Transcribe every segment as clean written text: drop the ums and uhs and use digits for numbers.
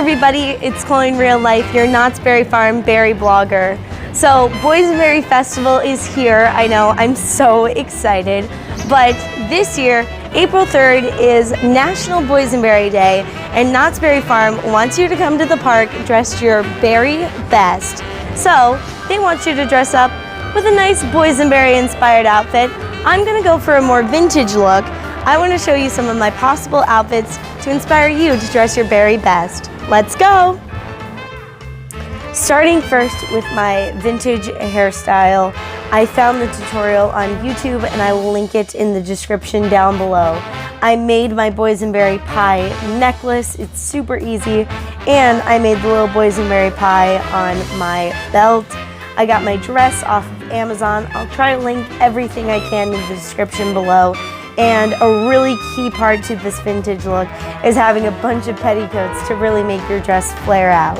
everybody, it's Chloe in real life, your Knott's Berry Farm berry blogger. So Boysenberry Festival is here. I know, I'm so excited. But this year, April 3rd is National Boysenberry Day, and Knott's Berry Farm wants you to come to the park dressed your very best. So they want you to dress up with a nice Boysenberry inspired outfit. I'm gonna go for a more vintage look. I want to show you some of my possible outfits to inspire you to dress your very best. Let's go! Starting first with my vintage hairstyle, I found the tutorial on YouTube and I will link it in the description down below. I made my boysenberry pie necklace, it's super easy, and I made the little boysenberry pie on my belt. I got my dress off of Amazon. I'll try to link everything I can in the description below. And a really key part to this vintage look is having a bunch of petticoats to really make your dress flare out.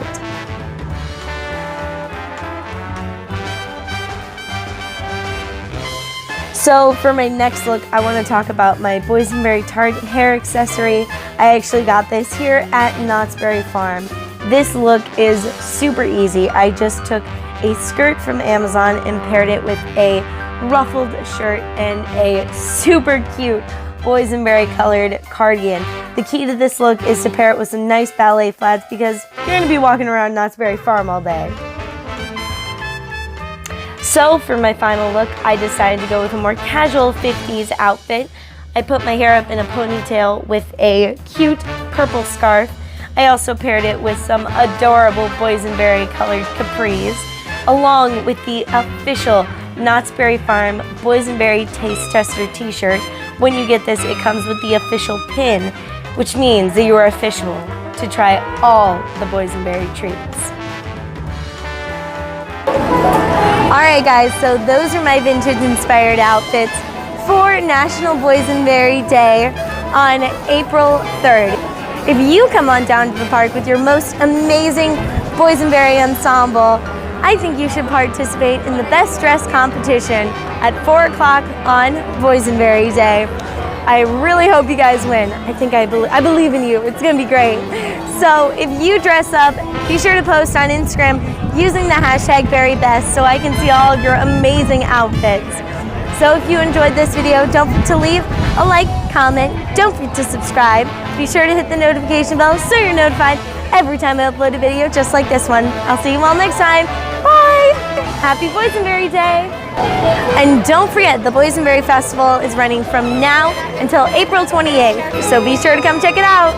So for my next look, I want to talk about my Boysenberry Target hair accessory. I actually got this here at Knott's Berry Farm. This look is super easy. I just took a skirt from Amazon and paired it with a ruffled shirt and a super cute boysenberry colored cardigan. The key to this look is to pair it with some nice ballet flats because you're going to be walking around Knott's Berry Farm all day. So for my final look, I decided to go with a more casual 50s outfit. I put my hair up in a ponytail with a cute purple scarf. I also paired it with some adorable boysenberry colored capris, along with the official Knott's Berry Farm Boysenberry Taste Tester t-shirt. When you get this, it comes with the official pin, which means that you are official to try all the boysenberry treats. Alright guys, so those are my vintage inspired outfits for National Boysenberry Day on April 3rd. If you come on down to the park with your most amazing boysenberry ensemble, I think you should participate in the best dress competition at 4 o'clock on Boysenberry Day. I really hope you guys win. I believe in you. It's going to be great. So if you dress up, be sure to post on Instagram using the hashtag #BerryBest so I can see all of your amazing outfits. So if you enjoyed this video, don't forget to leave a like, comment, don't forget to subscribe. Be sure to hit the notification bell so you're notified every time I upload a video just like this one. I'll see you all next time. Bye! Happy Boysenberry Day! And don't forget, the Boysenberry Festival is running from now until April 28th, so be sure to come check it out.